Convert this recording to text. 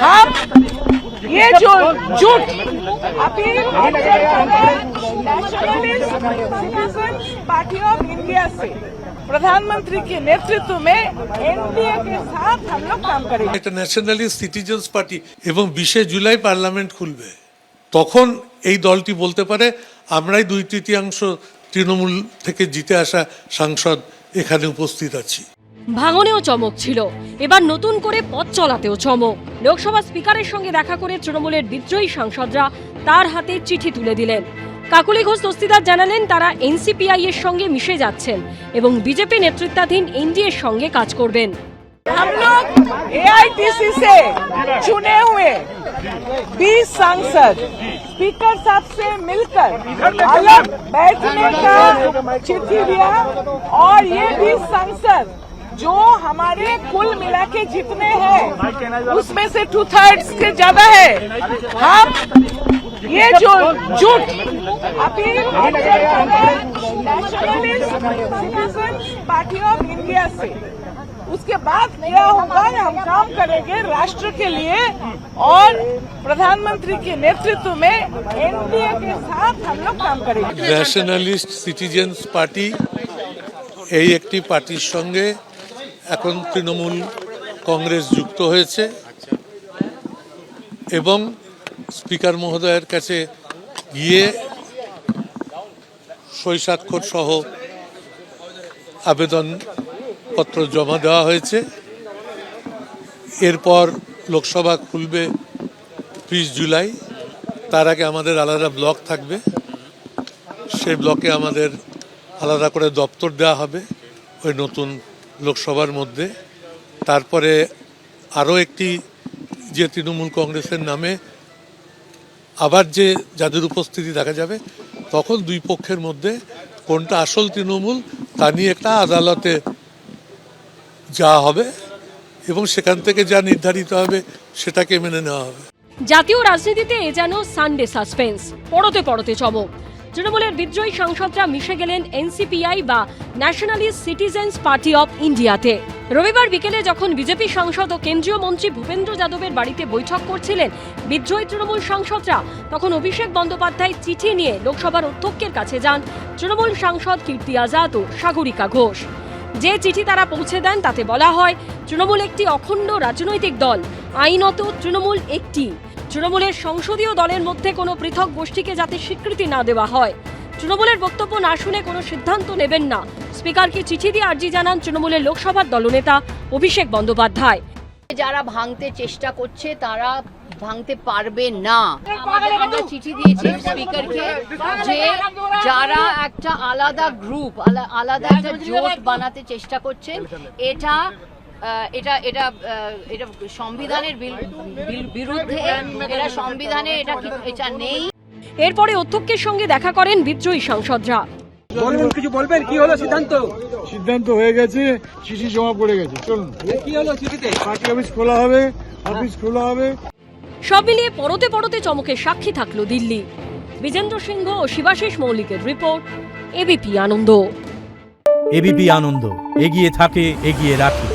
हम ये जो झूठ appeal nationalist citizen party of India से प्रधानमंत्री के नेतृत्व में एनडीए के साथ हम लोग काम करेंगे। এটা ন্যাশনালিস্ট সিটিজেন্স পার্টি এবং 20 জুলাই পার্লামেন্ট খুলবে, তখন এই দলটি বলতে পারে আমরাই 2/3 তৃণমূল থেকে জিতে আসা সাংসদ এখানে উপস্থিত আছি। ভাঙনেও চমক ছিল, এবার নতুন করে পথ চলাতেও চমক। লোকসভা স্পিকারের সঙ্গে দেখা করে তৃণমূলের বিদ্রোহী সাংসদরা তার হাতে চিঠি তুলে দিলেন। কাকলি ঘোষ দস্তিদার জানালেন তারা এনসিপিআই এর সঙ্গে মিশে যাচ্ছেন এবং বিজেপি নেতৃত্বাধীন এনডিএর সঙ্গে কাজ করবেন। हम लोग एआईटीसी से चुने हुए 20 सांसद स्पीकर साहब से मिलकर अलग बैठने का चिट्ठी दिया और ये 20 सांसद जो हमारे कुल मिला के जितने हैं उसमें से 2/3 से ज्यादा है। हम ये जो झूठ appeal nationalist citizen party of India से, उसके बाद क्या होगा, हम काम करेंगे राष्ट्र के लिए और प्रधानमंत्री के नेतृत्व में एनडीए के साथ हम लोग काम करेंगे। ন্যাশনালিস্ট সিটিজেন্স পার্টি এই একটি পার্টির সঙ্গে এখন তৃণমূল কংগ্রেস যুক্ত হয়েছে এবং স্পিকার মহোদয়ের কাছে গিয়ে সই স্বাক্ষর সহ আবেদনপত্র জমা দেওয়া হয়েছে। এরপর লোকসভা খুলবে 20 জুলাই, তার আগে আমাদের আলাদা ব্লক থাকবে, সেই ব্লকে আমাদের আলাদা করে দপ্তর দেওয়া হবে ওই নতুন লোকসভার মধ্যে। তারপরে আরও একটি যে তৃণমূল কংগ্রেসের নামে আবার যে যাদের উপস্থিতি দেখা যাবে, তখন দুই পক্ষের মধ্যে কোনটা আসল তৃণমূল তা নিয়ে একটা আদালতে যাওয়া হবে এবং সেখান থেকে যা নির্ধারিত হবে সেটাকে মেনে নেওয়া হবে। জাতীয় রাজনীতিতে এ যেন সানডে সাসপেন্স, পড়তে পড়তে চমক। তৃণমূলের বিদ্রোহী সাংসদরা মিশে গেলেন এনসিপিআই বা ন্যাশনালিস্ট সিটিজেন্স পার্টি অফ ইন্ডিয়াতে। রবিবার বিকেলে যখন বিজেপি সাংসদ ও কেন্দ্রীয় মন্ত্রী ভূপেন্দ্র যাদবের বাড়িতে বৈঠক করছিলেন বিদ্রোহী তৃণমূল সাংসদরা, তখন অভিষেক বন্দ্যোপাধ্যায় চিঠি নিয়ে লোকসভার অধ্যক্ষের কাছে যান তৃণমূল সাংসদ কীর্তি আজাদ ও সাগরিকা ঘোষ। যে চিঠি তারা পৌঁছে দেন তাতে বলা হয় তৃণমূল একটি অখণ্ড রাজনৈতিক দল, আইনত তৃণমূল একটি। তৃণমূলের সংসদীয় দলের মধ্যে কোনো পৃথক গোষ্ঠীকে যাতে স্বীকৃতি না দেওয়া হয়, তৃণমূলের বক্তব্য না শুনে কোনো সিদ্ধান্ত নেবেন না, স্পিকারকে চিঠি দিয়ে আর্জি জানান তৃণমূলের লোকসভার দলনেতা অভিষেক বন্দ্যোপাধ্যায়। যারা ভাঙতে চেষ্টা করছে তারা ভাঙতে পারবে না। আমরা চিঠি দিয়েছি স্পিকারকে যে যারা একটা আলাদা গ্রুপ, আলাদা একটা জোট বানাতে চেষ্টা করছেন, এটা এটা এটা এটা সংবিধানের বিরুদ্ধে, এটা সংবিধানে এটা নেই। এরপরে অধ্যক্ষের সঙ্গে দেখা করেন বিদ্রোহী সাংসদরা। কিছু বলবেন, কি হলো সিদ্ধান্ত? সিদ্ধান্ত হয়ে গেছে, চিঠি জমা পড়ে গেছে। চলুন, কি হলো চিঠিতে? পার্টি অফিস খোলা হবে, অফিস খোলা হবে। সব মিলিয়ে পড়তে পড়তে চমকের সাক্ষী থাকলো দিল্লি। বিজেন্দ্র সিংহ ও শিবাশিস মৌলিকের রিপোর্ট, এবিপি আনন্দ। এবিপি আনন্দ, এগিয়ে থাকে, এগিয়ে রাখে।